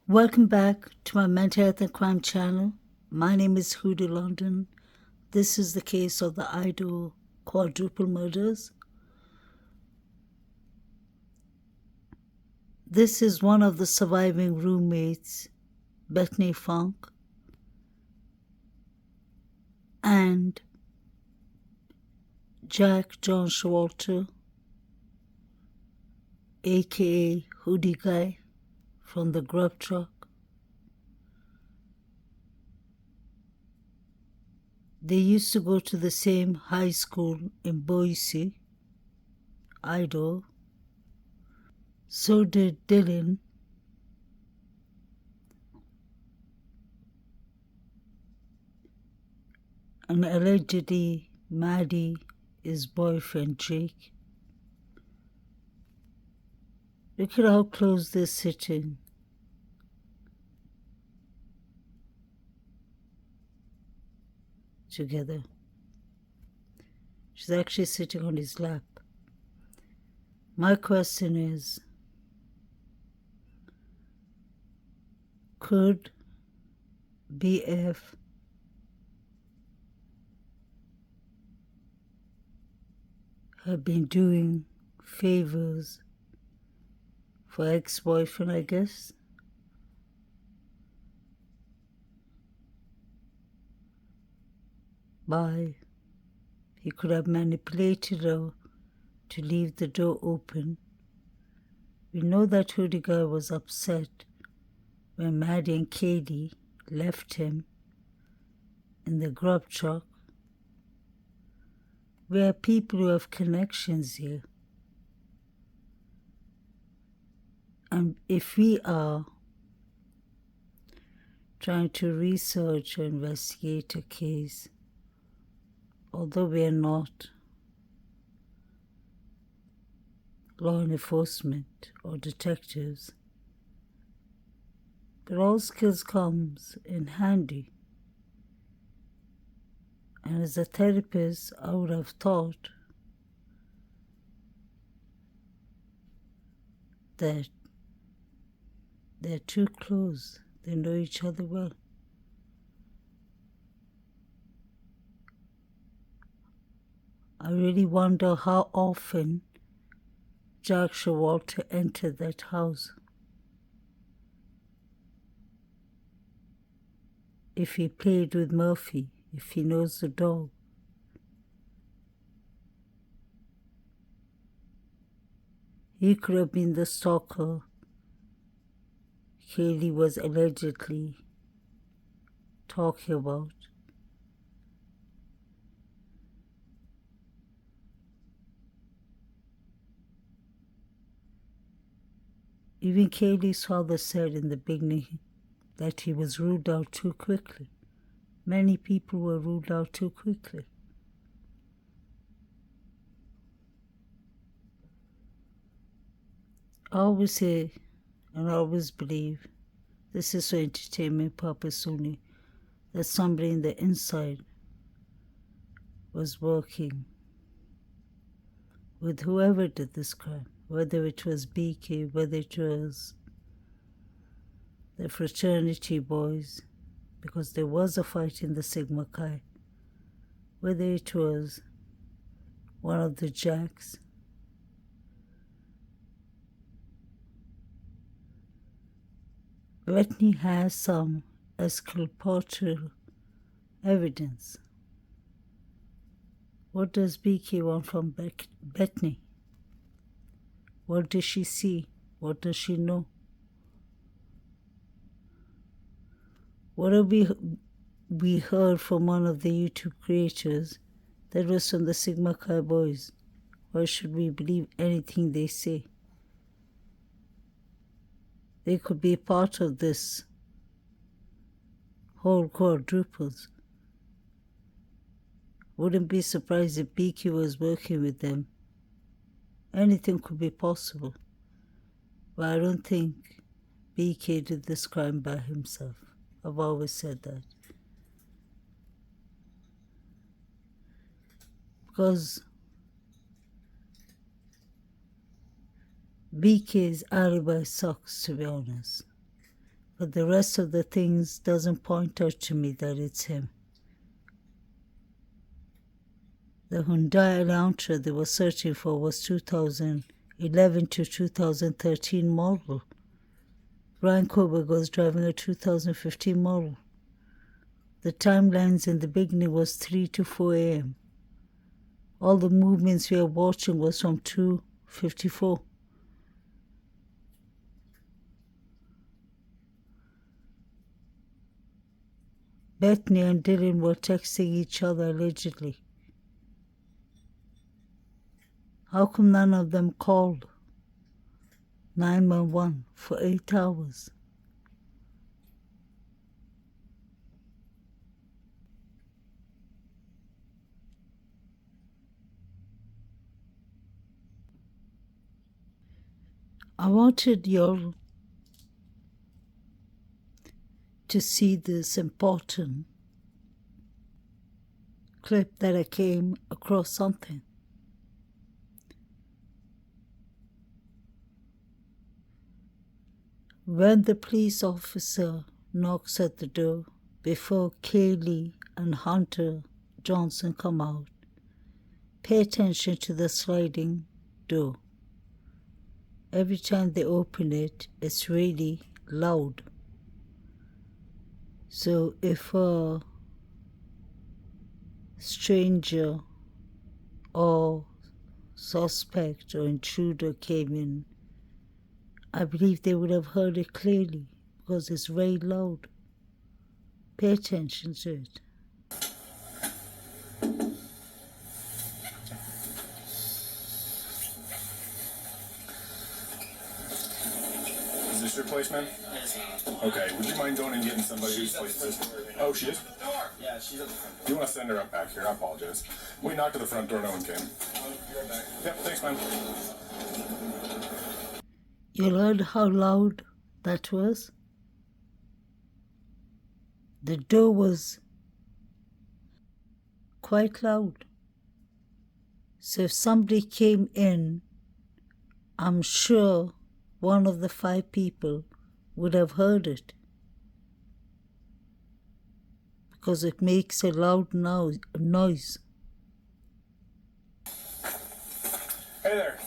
Welcome back to my Mental Health and Crime channel. My name is Hoodoo London. This is the case of the Idaho quadruple murders. This is one of the surviving roommates, Bethany Funk, and Jack John Showalter, aka Hoodie Guy from the Grub Truck. They used to go to the same high school in Boise, Idaho. So did Dylan. And allegedly Maddie, his boyfriend Jake. Look at how close they're sitting. Together. She's actually sitting on his lap. My question is, could BF have been doing favors for ex-boyfriend, I guess? He could have manipulated her to leave the door open. We know that Hoodie Guy was upset when Maddie and Katie left him in the grub truck. We are people who have connections here. And if we are trying to research or investigate a case, although we are not law enforcement or detectives, but all skills comes in handy. And as a therapist, I would have thought that they're too close. They know each other well. I really wonder how often Jack Showalter entered that house. If he played with Murphy, if he knows the dog. He could have been the stalker Kaylee was allegedly talking about. Even Kaylee's father said in the beginning that he was ruled out too quickly. Many people were ruled out too quickly. I always say, and I always believe, this is for entertainment purpose only, that somebody in the inside was working with whoever did this crime, whether it was BK, whether it was the fraternity boys, because there was a fight in the Sigma Chi, whether it was one of the Jacks. Bethany has some exculpatory evidence. What does BK want from Bethany? What does she see? What does she know? What have we heard from one of the YouTube creators that was from the Sigma Chi boys? Why should we believe anything they say? They could be part of this whole quadruples. Wouldn't be surprised if BK was working with them. Anything could be possible. But I don't think BK did this crime by himself. I've always said that. Because BK's alibi sucks, to be honest. But the rest of the things doesn't point out to me that it's him. The Hyundai Elantra they were searching for was 2011 to 2013 model. Brian Koberg was driving a 2015 model. The timelines in the beginning was 3 to 4 a.m. All the movements we were watching was from 2:54. Bethany and Dylan were texting each other allegedly. How come none of them called 911 for 8 hours? I wanted y'all to see this important clip that I came across something. When the police officer knocks at the door before Kaylee and Hunter Johnson come out, pay attention to the sliding door. Every time they open it, it's really loud. So if a stranger or suspect or intruder came in, I believe they would have heard it clearly because it's very loud. Pay attention to it. Is this your place, man? Okay, would you mind going and getting somebody who's placed this? Oh, she is? Yeah, she's at the front door. Do you want to send her up back here? I apologize. We knocked at the front door, no one came. I'll be right back. Yep, thanks, man. You heard how loud that was? The door was quite loud. So if somebody came in, I'm sure one of the 5 people would have heard it. Because it makes a loud noise. Hey there.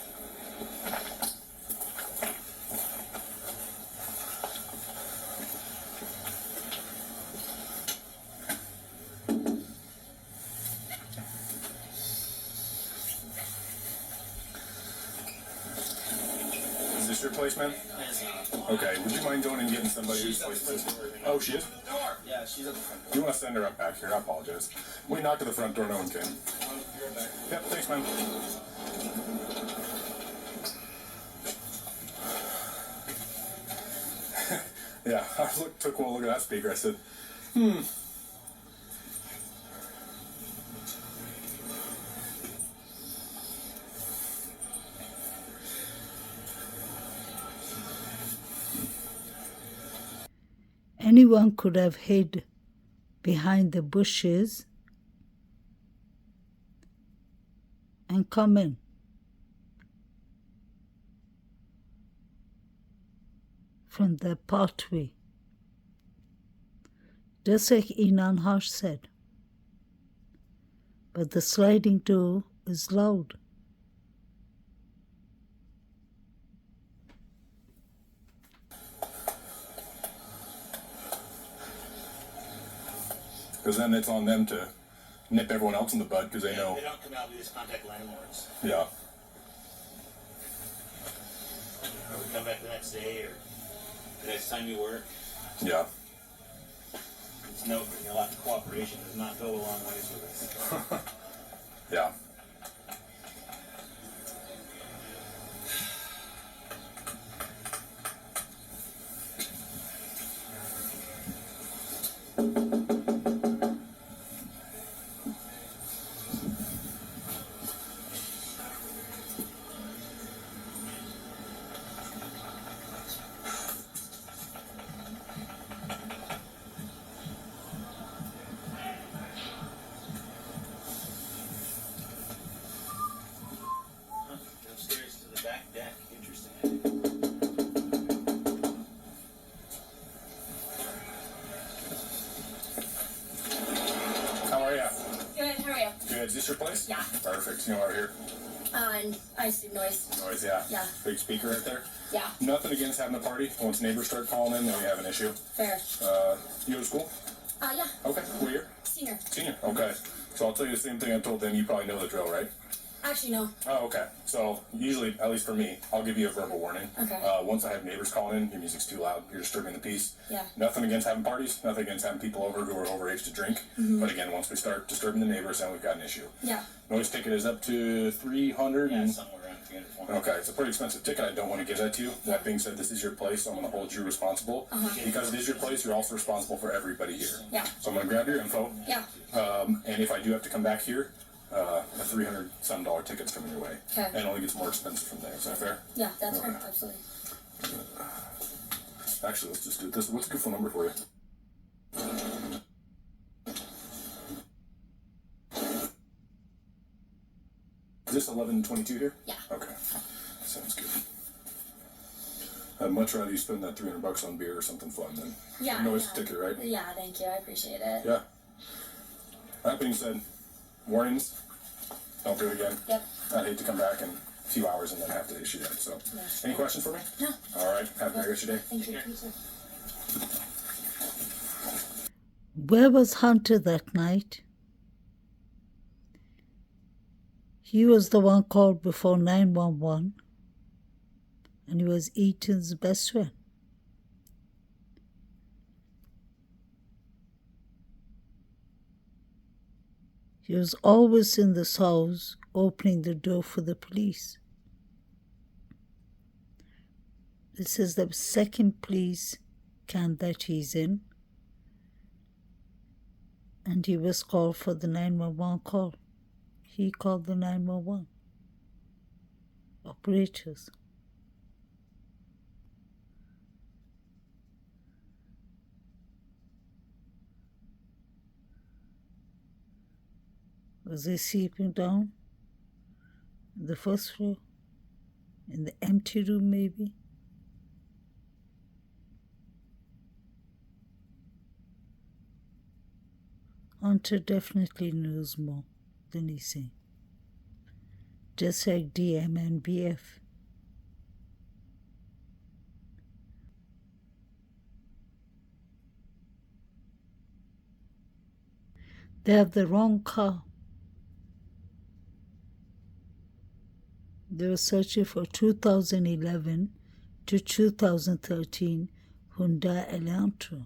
Is this your place, man? Okay, would you mind going and getting somebody who's placed this? Oh, she is? Yeah, she's at the front door. Do you want to send her up back here? I apologize. We knocked at the front door, no one came. I'll be right back. Yep, thanks, man. Yeah, I took one look at that speaker. I said, Anyone could have hid behind the bushes and come in. From the pathway. Just like Inan Harsh said. But the sliding door is loud. because then it's on them to nip everyone else in the bud because they know. They don't come out, we just contact landlords. Yeah. Or we come back the next day or the next time you work. Yeah. It's no, a lot of cooperation does not go a long ways with us. Yeah. Is this your place? Yeah. Perfect. You know over here. And I see noise. Noise, yeah. Yeah. Big speaker right there. Yeah. Nothing against having a party. Once neighbors start calling in, then we have an issue. Fair. You go to school? Yeah. Okay. What year? Senior. Senior. Okay. So I'll tell you the same thing I told them. You probably know the drill, right? Actually, no. Oh, okay. So usually, at least for me, I'll give you a verbal warning. Okay. Once I have neighbors calling in, your music's too loud, you're disturbing the peace. Yeah. Nothing against having parties, nothing against having people over who are overage to drink. But again, once we start disturbing the neighbors, then we've got an issue. Yeah. Noise ticket is up to 300. Yeah, and somewhere around 300, 400. Okay, it's a pretty expensive ticket. I don't want to give that to you. That being said, this is your place, so I'm going to hold you responsible. Because it is your place, you're also responsible for everybody here. Yeah. So I'm going to grab your info. Yeah. And if I do have to come back here, a $300-some ticket's coming your way. Okay. And it only gets more expensive from there. Is that fair? Yeah, that's Okay. fair. Absolutely. Actually, let's just do this. What's a good phone number for you? Is this 1122 here? Yeah. Okay. Sounds good. I'd much rather you spend that $300 on beer or something fun than Yeah. noise yeah. ticket, right? Yeah, thank you. I appreciate it. Yeah. That being said, warnings. Don't do it again. Yep. I'd hate to come back in a few hours and then have to issue that. So, Yeah. any questions for me? No. All right. Have a great rest of your day. Thank you. You too. Where was Hunter that night? He was the one called before 911, and he was Ethan's best friend. He was always in this house, opening the door for the police. This is the second police can that he's in, and he was called for the 911 call. He called the 911 operators. Was he sleeping down in the first floor? In the empty room, maybe? Hunter definitely knows more than he's saying. Just like DM and BF. They have the wrong car. They were searching for 2011 to 2013 Hyundai Elantra.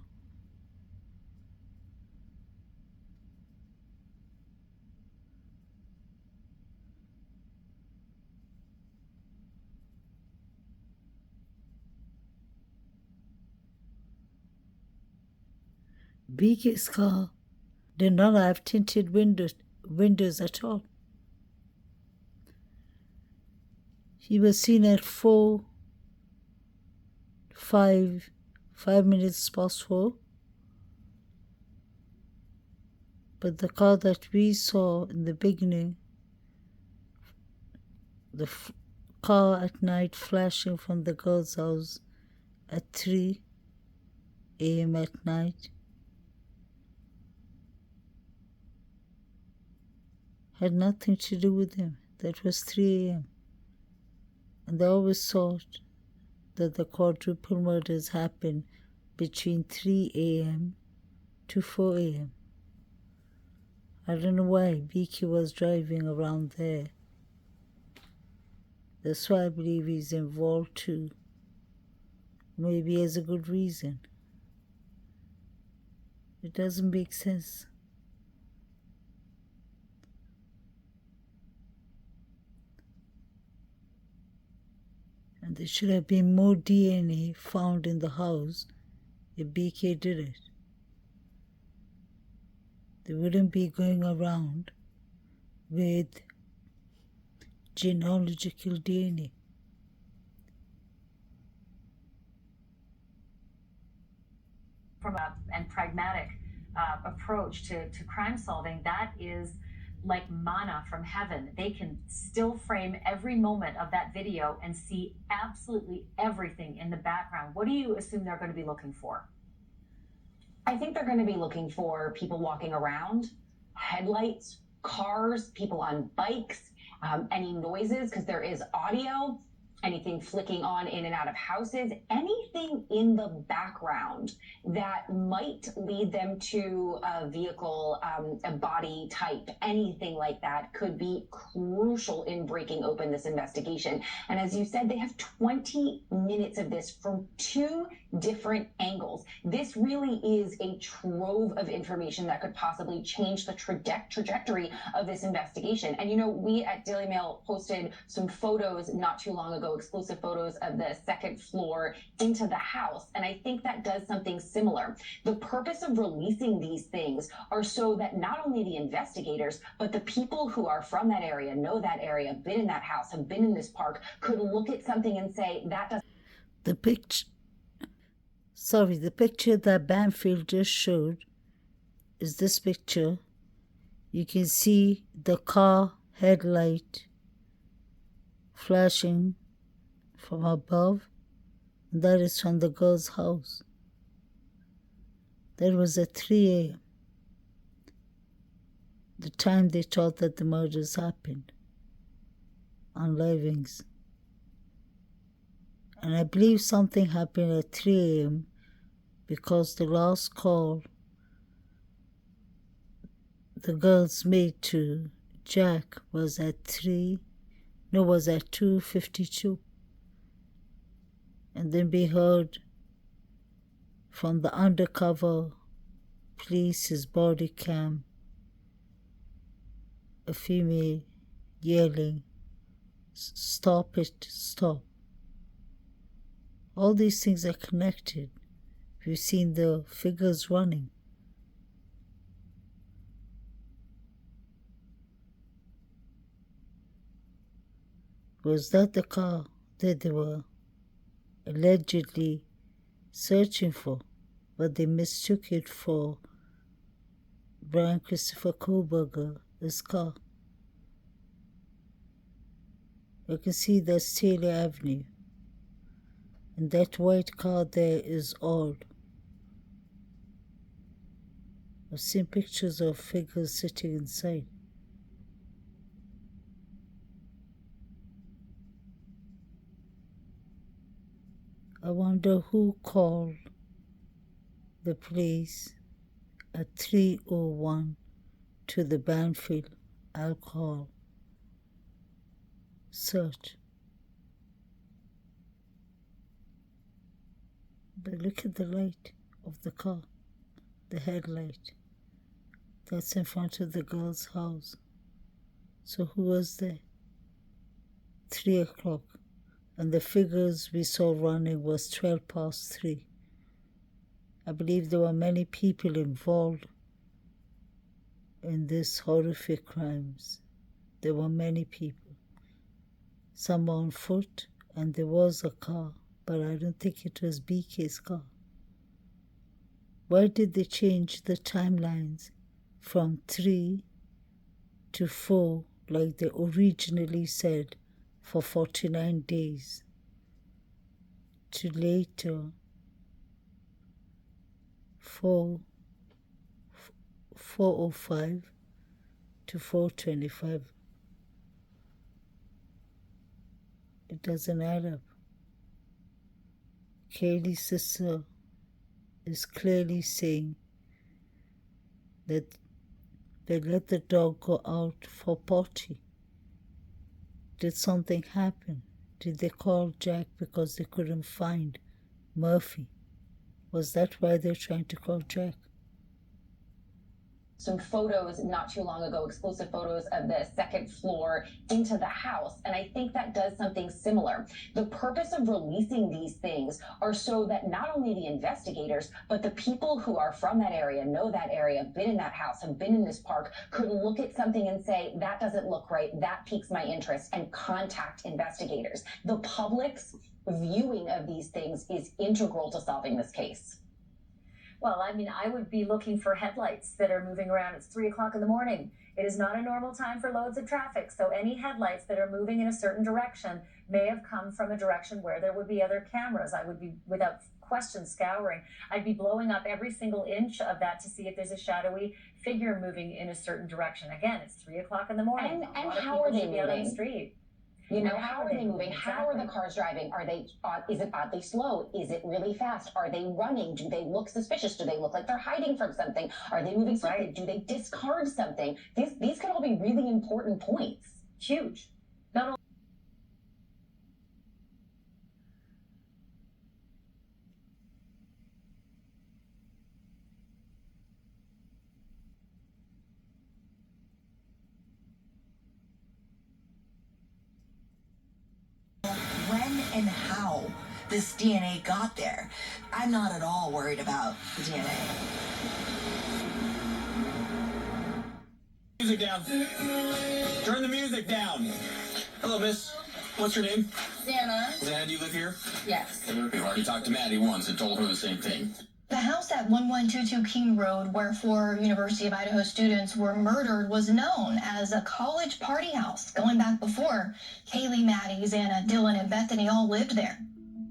BK's car did not have tinted windows at all. He was seen at 5 minutes past 4. But the car that we saw in the beginning, the car at night flashing from the girl's house at 3 a.m. at night, had nothing to do with him. That was 3 a.m. And they always thought that the quadruple murders happened between 3 a.m. to 4 a.m. I don't know why Beaky was driving around there. That's why I believe he's involved too. Maybe he has a good reason. It doesn't make sense. And there should have been more DNA found in the house if BK did it. They wouldn't be going around with genealogical DNA. From and pragmatic approach to crime solving, that is like manna from heaven. They can still frame every moment of that video and see absolutely everything in the background. What do you assume they're going to be looking for? I think they're going to be looking for people walking around, headlights, cars, people on bikes, any noises, because there is audio, anything flicking on in and out of houses, anything in the background that might lead them to a vehicle, a body type, anything like that could be crucial in breaking open this investigation. And as you said, they have 20 minutes of this from 2 different angles. This really is a trove of information that could possibly change the trajectory of this investigation. And you know, we at Daily Mail posted some photos not too long ago, exclusive photos of the second floor into the house. And I think that does something similar. The purpose of releasing these things are so that not only the investigators, but the people who are from that area, know that area, been in that house, have been in this park, could look at something and say, that doesn't. The picture that Banfield just showed is this picture. You can see the car headlight flashing from above. That is from the girl's house. That was at 3 a.m. the time they thought that the murders happened on Livings. And I believe something happened at 3 a.m. because the last call the girls made to Jack was at 2:52. And then we heard from the undercover police's body cam a female yelling, "Stop it, stop." All these things are connected. We've seen the figures running. Was that the car that they were allegedly searching for, but they mistook it for Brian Christopher Kohlberger's car? You can see that's Taylor Avenue. And that white car there is old. I've seen pictures of figures sitting inside. I wonder who called the police at 3:01 to the Banfield alcohol search. But look at the light of the car, the headlight. That's in front of the girl's house. So who was there? 3 o'clock. And the figures we saw running was 3:12. I believe there were many people involved in these horrific crimes. There were many people. Some on foot, and there was a car, but I don't think it was BK's car. Why did they change the timelines from 3 to 4 like they originally said for 49 days to later 4:05 to 4:25? It doesn't add up. Kaylee's sister is clearly saying that they let the dog go out for potty. Did something happen? Did they call Jack because they couldn't find Murphy? Was that why they're trying to call Jack? Some photos not too long ago, exclusive photos of the second floor into the house. And I think that does something similar. The purpose of releasing these things are so that not only the investigators, but the people who are from that area, know that area, been in that house, have been in this park, could look at something and say, that doesn't look right, that piques my interest, and contact investigators. The public's viewing of these things is integral to solving this case. Well, I mean, I would be looking for headlights that are moving around. It's 3 o'clock in the morning. It is not a normal time for loads of traffic. So any headlights that are moving in a certain direction may have come from a direction where there would be other cameras. I would be, without question scouring. I'd be blowing up every single inch of that to see if there's a shadowy figure moving in a certain direction. Again, it's 3 o'clock in the morning. And how are they should be out on the moving? street. You know, how are they moving? How are the cars driving? Are they, is it oddly slow? Is it really fast? Are they running? Do they look suspicious? Do they look like they're hiding from something? Are they moving swiftly? Do they discard something? These could all be really important points. Huge. Not only when and how this DNA got there. I'm not at all worried about the DNA. Music down. Turn the music down. Hello, miss. What's your name? Xana. Xana, do you live here? Yes. We've already talked to Maddie once and told her the same thing. The house at 1122 King Road, where 4 University of Idaho students were murdered, was known as a college party house going back before Kaylee, Maddie, Xana, Dylan, and Bethany all lived there.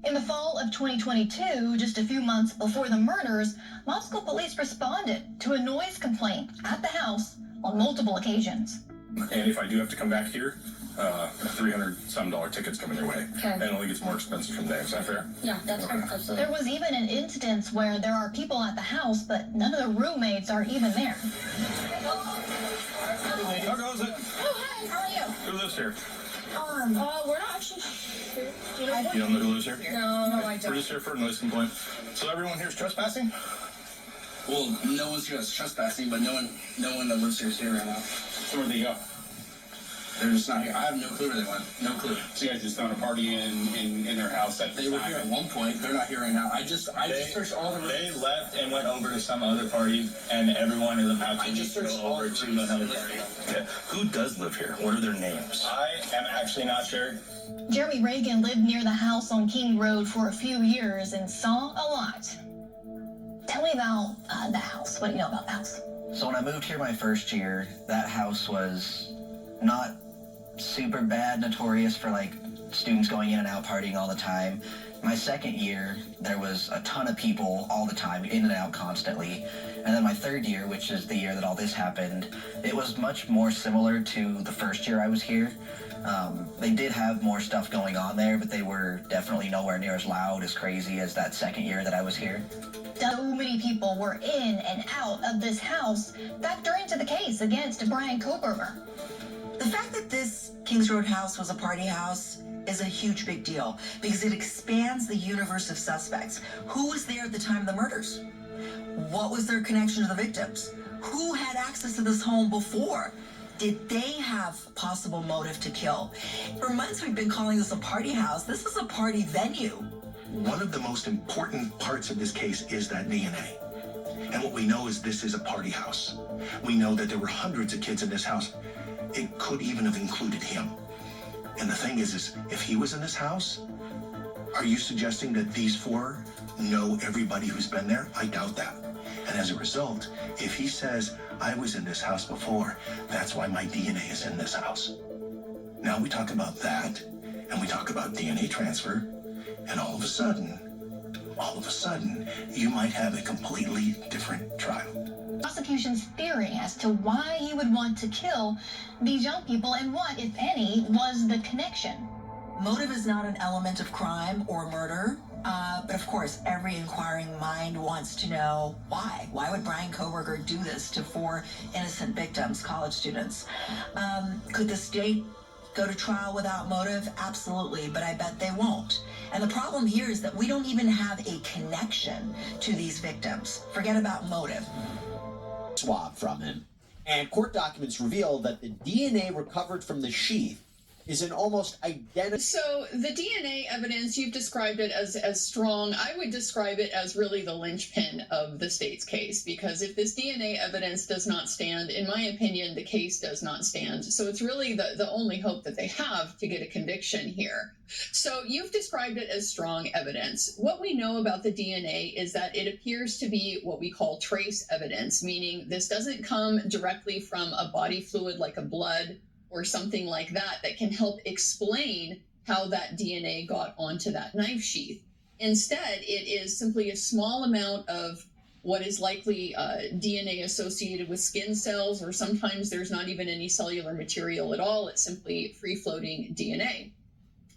In the fall of 2022, just a few months before the murders, Moscow police responded to a noise complaint at the house on multiple occasions. And if I do have to come back here, $300 tickets coming your way. Okay. And it only gets more expensive from there. Is that fair? Yeah, that's fair. Absolutely. There was even an instance where there are people at the house, but none of the roommates are even there. How goes it? Oh, hi. How are you? Who lives here? We're not actually sure. You don't know who lives here? No, I We're don't. just here for a noise complaint. So everyone here is trespassing? Well, no one's here that's trespassing, but no one that lives here is here right now. So where'd they go? They're just not here. I have no clue where they went. No clue. So you guys just throwing a party in their house at They were here at one point. They're not here right now. I just searched all the rooms. They left and went over to some other party, and everyone is about to go over to another party. Yeah. Who does live here? What are their names? I am actually not sure. Jeremy Reagan lived near the house on King Road for a few years and saw a lot. Tell me about the house. What do you know about the house? So when I moved here my first year, that house was not super bad, notorious for like students going in and out partying all the time. My second year, there was a ton of people all the time, in and out constantly. And then my third year, which is the year that all this happened, it was much more similar to the first year I was here. They did have more stuff going on there, but they were definitely nowhere near as loud, as crazy as that second year that I was here. So many people were in and out of this house, factor into the case against Brian Koberger. The fact that this Kings Road house was a party house is a huge big deal because it expands the universe of suspects. Who was there at the time of the murders? What was their connection to the victims? Who had access to this home before? Did they have possible motive to kill? For months we've been calling this a party house. This is a party venue. One of the most important parts of this case is that DNA. And what we know is this is a party house. We know that there were hundreds of kids in this house. It could even have included him. And the thing is if he was in this house, are you suggesting that these 4 know everybody who's been there? I doubt that. And as a result, if he says, I was in this house before, that's why my DNA is in this house. Now we talk about that, and we talk about DNA transfer, and all of a sudden, you might have a completely different trial. Prosecution's theory as to why he would want to kill these young people and what, if any, was the connection. Motive is not an element of crime or murder, but of course, every inquiring mind wants to know why. Why would Brian Koberger do this to 4 innocent victims, college students? Could the state go to trial without motive? Absolutely, but I bet they won't. And the problem here is that we don't even have a connection to these victims. Forget about motive. Swab from him. And court documents reveal that the DNA recovered from the sheath is an almost identical. So the DNA evidence, you've described it as strong. I would describe it as really the linchpin of the state's case, because if this DNA evidence does not stand, in my opinion, the case does not stand. So it's really the only hope that they have to get a conviction here. So you've described it as strong evidence. What we know about the DNA is that it appears to be what we call trace evidence, meaning this doesn't come directly from a body fluid like a blood or something like that that can help explain how that DNA got onto that knife sheath. Instead, it is simply a small amount of what is likely DNA associated with skin cells, or sometimes there's not even any cellular material at all. It's simply free-floating DNA.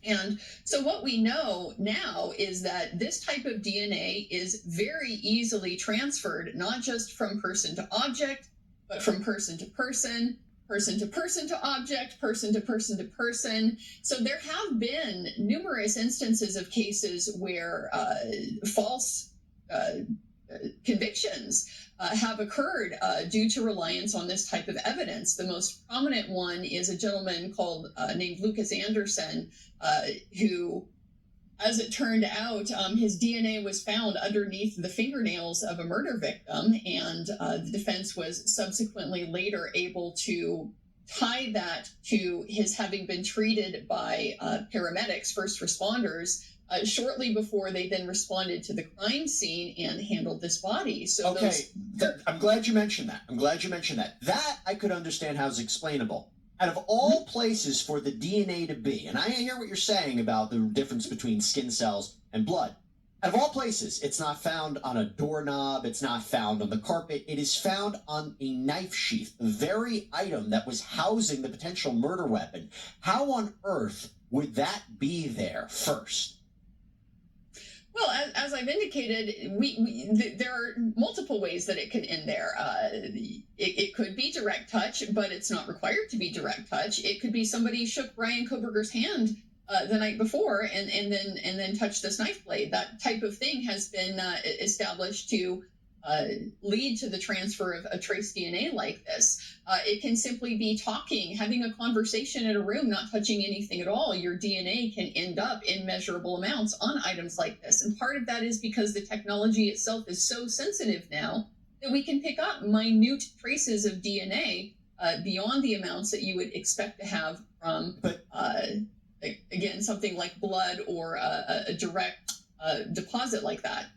And so what we know now is that this type of DNA is very easily transferred, not just from person to object, but from person to person, person to person to object, person to person to person. So there have been numerous instances of cases where false convictions have occurred due to reliance on this type of evidence. The most prominent one is a gentleman named Lucas Anderson, who, as it turned out, his DNA was found underneath the fingernails of a murder victim, and the defense was subsequently later able to tie that to his having been treated by paramedics, first responders, shortly before they then responded to the crime scene and handled this body. So I'm glad you mentioned that. That I could understand how it's explainable. Out of all places for the DNA to be, and I hear what you're saying about the difference between skin cells and blood. Out of all places, it's not found on a doorknob, it's not found on the carpet, it is found on a knife sheath, the very item that was housing the potential murder weapon. How on earth would that be there first? Well, as I've indicated, there are multiple ways that it can end there. It could be direct touch, but it's not required to be direct touch. It could be somebody shook Bryan Kohberger's hand the night before and then touched this knife blade. That type of thing has been established to lead to the transfer of a trace DNA like this. It can simply be talking, having a conversation in a room, not touching anything at all. Your DNA can end up in measurable amounts on items like this. And part of that is because the technology itself is so sensitive now that we can pick up minute traces of DNA beyond the amounts that you would expect to have from, again, something like blood or a direct deposit like that.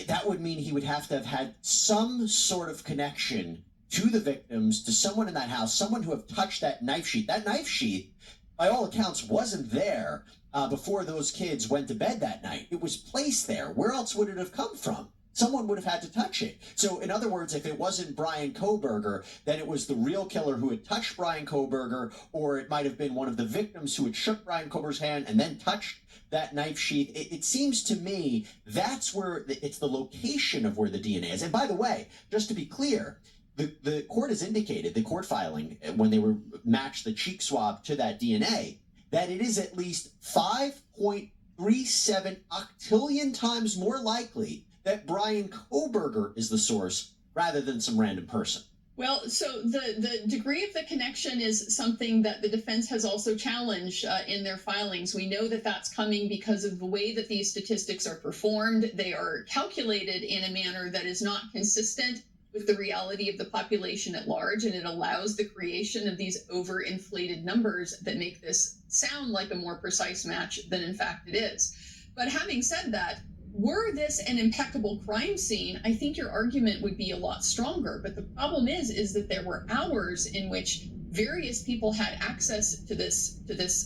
That would mean he would have to have had some sort of connection to the victims, to someone in that house, someone who have touched that knife sheath. That knife sheath, by all accounts, wasn't there before those kids went to bed that night. It was placed there. Where else would it have come from? Someone would have had to touch it. So, in other words, if it wasn't Bryan Kohberger, then it was the real killer who had touched Bryan Kohberger, or it might have been one of the victims who had shook Bryan Kohberger's hand and then touched that knife sheath. It seems to me that's where it's the location of where the DNA is. And by the way, just to be clear, the court has indicated, the court filing, when they were matched the cheek swab to that DNA, that it is at least 5.37 octillion times more likely that Bryan Kohberger is the source rather than some random person. Well, so the degree of the connection is something that the defense has also challenged in their filings. We know that that's coming because of the way that these statistics are performed. They are calculated in a manner that is not consistent with the reality of the population at large, and it allows the creation of these overinflated numbers that make this sound like a more precise match than in fact it is. But having said that, were this an impeccable crime scene, I think your argument would be a lot stronger. But the problem is that there were hours in which various people had access to this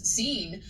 scene.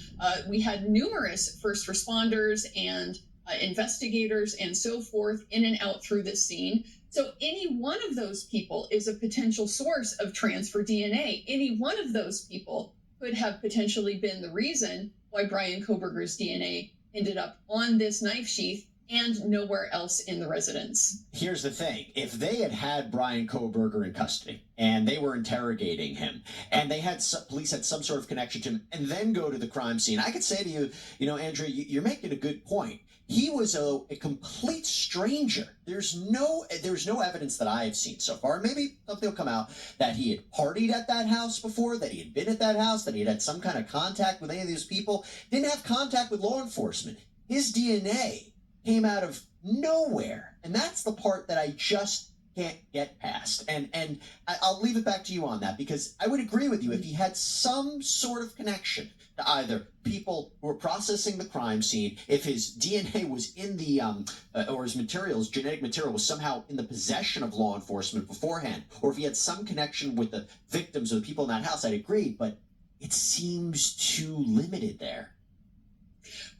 We had numerous first responders and investigators and so forth in and out through this scene. So any one of those people is a potential source of transfer DNA. Any one of those people could have potentially been the reason why Bryan Kohberger's DNA ended up on this knife sheath and nowhere else in the residence. Here's the thing. If they had had Bryan Kohberger in custody and they were interrogating him and they had police had some sort of connection to him and then go to the crime scene, I could say to you, Andrea, you're making a good point. He was a complete stranger. There's no evidence that I have seen so far. Maybe something will come out that he had partied at that house before, that he had been at that house, that he had some kind of contact with any of these people. Didn't have contact with law enforcement. His DNA came out of nowhere. And that's the part that I just can't get past. And I'll leave it back to you on that, because I would agree with you if he had some sort of connection to either people who were processing the crime scene, if his DNA was in the, or his materials, genetic material was somehow in the possession of law enforcement beforehand, or if he had some connection with the victims or the people in that house, I'd agree, but it seems too limited there.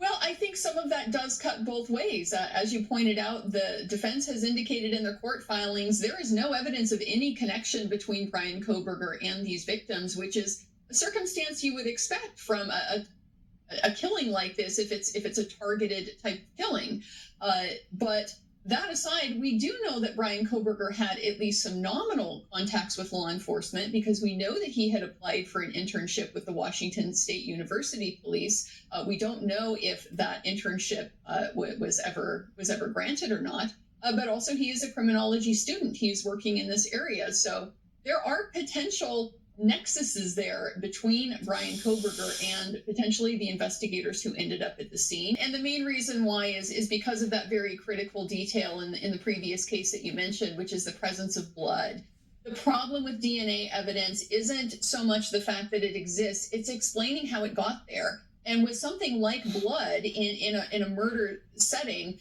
Well, I think some of that does cut both ways. As you pointed out, the defense has indicated in their court filings there is no evidence of any connection between Brian Kohberger and these victims, which is a circumstance you would expect from a killing like this if it's a targeted type killing. But that aside, we do know that Brian Kohberger had at least some nominal contacts with law enforcement, because we know that he had applied for an internship with the Washington State University Police. We don't know if that internship was ever granted or not. But also, he is a criminology student. He's working in this area, so there are potential nexuses there between Brian Kohberger and potentially the investigators who ended up at the scene. And the main reason why is because of that very critical detail in the previous case that you mentioned, which is the presence of blood. The problem with DNA evidence isn't so much the fact that it exists, it's explaining how it got there. And with something like blood in a murder setting,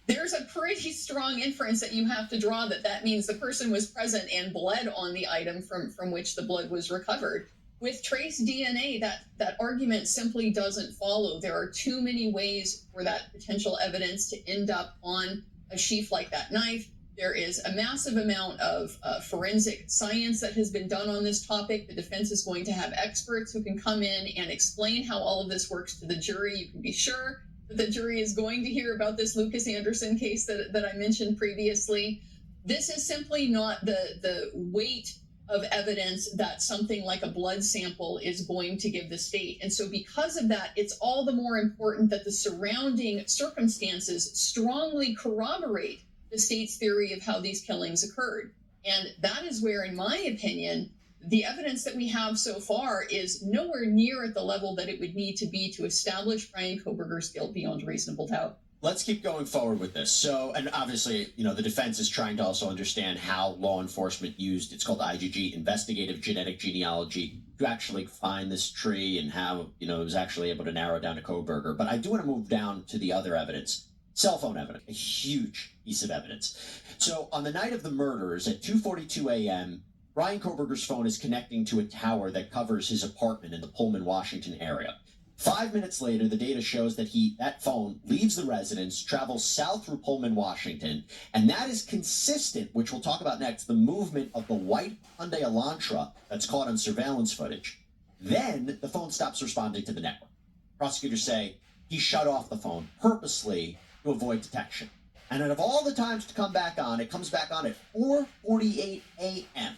there's a pretty strong inference that you have to draw that means the person was present and bled on the item from which the blood was recovered. With trace DNA, that argument simply doesn't follow. There are too many ways for that potential evidence to end up on a sheath like that knife. There is a massive amount of forensic science that has been done on this topic. The defense is going to have experts who can come in and explain how all of this works to the jury. You can be sure the jury is going to hear about this Lucas Anderson case that I mentioned previously. This is simply not the weight of evidence that something like a blood sample is going to give the state. And so because of that, it's all the more important that the surrounding circumstances strongly corroborate the state's theory of how these killings occurred. And that is where, in my opinion, the evidence that we have so far is nowhere near at the level that it would need to be to establish Brian Kohberger's guilt beyond reasonable doubt. Let's keep going forward with this. So, and obviously, the defense is trying to also understand how law enforcement used, it's called IgG, investigative genetic genealogy, to actually find this tree and how, it was actually able to narrow down to Kohberger. But I do want to move down to the other evidence. Cell phone evidence, a huge piece of evidence. So on the night of the murders at 2:42 a.m., Brian Kohberger's phone is connecting to a tower that covers his apartment in the Pullman, Washington area. 5 minutes later, the data shows that that phone leaves the residence, travels south through Pullman, Washington, and that is consistent, which we'll talk about next, the movement of the white Hyundai Elantra that's caught on surveillance footage. Then the phone stops responding to the network. Prosecutors say he shut off the phone purposely to avoid detection. And out of all the times to come back on, it comes back on at 4:48 a.m.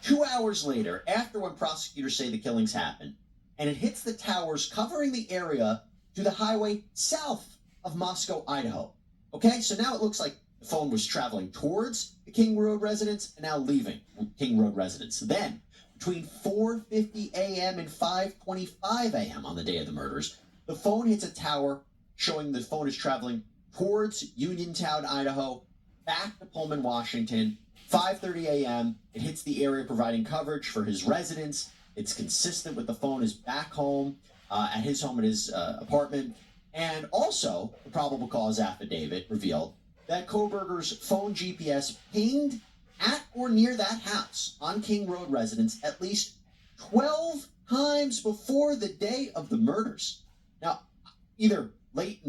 2 hours later, after when prosecutors say the killings happened, and it hits the towers covering the area to the highway south of Moscow, Idaho. Okay, so now it looks like the phone was traveling towards the King Road residence and now leaving King Road residence. Then, between 4:50 a.m. and 5:25 a.m. on the day of the murders, the phone hits a tower showing the phone is traveling towards Uniontown, Idaho, back to Pullman, Washington. 5:30 a.m., it hits the area providing coverage for his residence. It's consistent with the phone is back home, at his home in his apartment. And also, the probable cause affidavit revealed that Kohberger's phone GPS pinged at or near that house on King Road residence at least 12 times before the day of the murders. Now, either late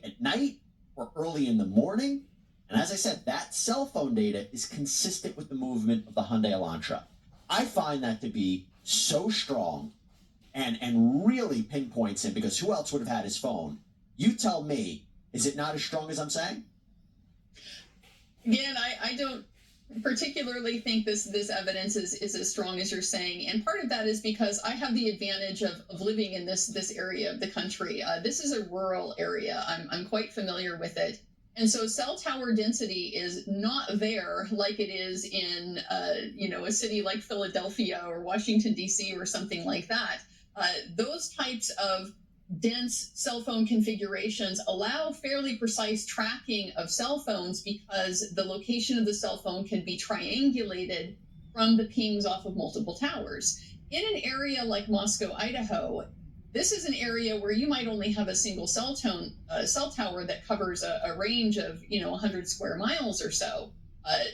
at night or early in the morning. And as I said, that cell phone data is consistent with the movement of the Hyundai Elantra. I find that to be so strong and really pinpoints him, because who else would have had his phone? You tell me, is it not as strong as I'm saying? Again, I don't particularly think this evidence is as strong as you're saying. And part of that is because I have the advantage of living in this area of the country. This is a rural area. I'm quite familiar with it. And so cell tower density is not there like it is in, a city like Philadelphia or Washington, D.C. or something like that. Those types of dense cell phone configurations allow fairly precise tracking of cell phones because the location of the cell phone can be triangulated from the pings off of multiple towers. In an area like Moscow, Idaho, this is an area where you might only have a single cell tower that covers a range of 100 square miles or so.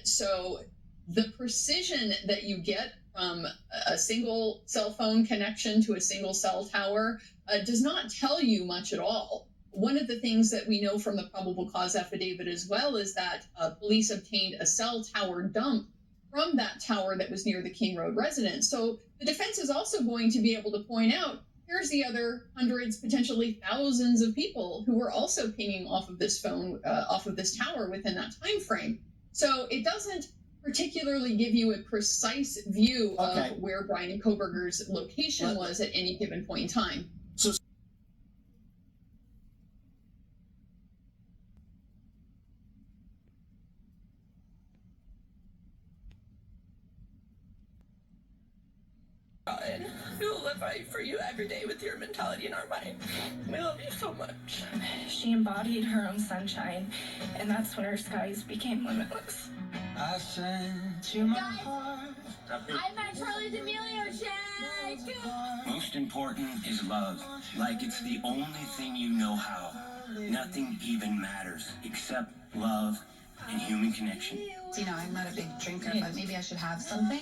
So the precision that you get from a single cell phone connection to a single cell tower does not tell you much at all. One of the things that we know from the probable cause affidavit as well is that police obtained a cell tower dump from that tower that was near the King Road residence. So the defense is also going to be able to point out, here's the other hundreds, potentially thousands of people who were also pinging off of this phone, off of this tower within that time frame. So it doesn't particularly give you a precise view of where Brian Kohberger's location was at any given point in time. We will live right for you every day with your mentality in our mind. We love you so much. She embodied her own sunshine, and that's when her skies became limitless. I sent to my heart. I met Charlie D'Amelio, check! Most important is love. Like it's the only thing you know how. Nothing even matters except love and human connection. You know, I'm not a big drinker, but maybe I should have something.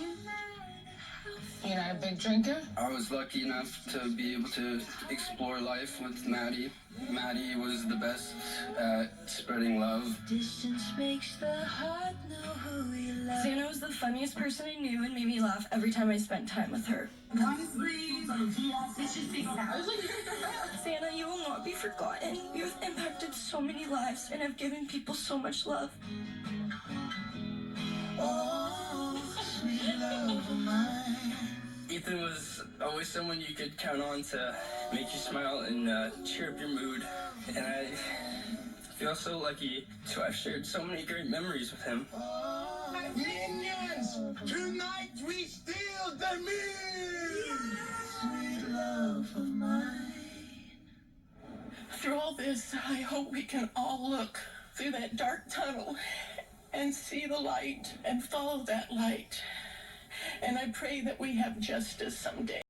You're not a big drinker? I was lucky enough to be able to explore life with Maddie. Maddie was the best at spreading love. Distance makes the heart know who we love. Santa was the funniest person I knew and made me laugh every time I spent time with her. Santa, you will not be forgotten. You have impacted so many lives and have given people so much love. Oh, sweet love of mine. Ethan was always someone you could count on to make you smile and cheer up your mood. And I feel so lucky to have shared so many great memories with him. Minions, tonight we steal the moon. Sweet love of mine. Through all this, I hope we can all look through that dark tunnel and see the light and follow that light. And I pray that we have justice someday.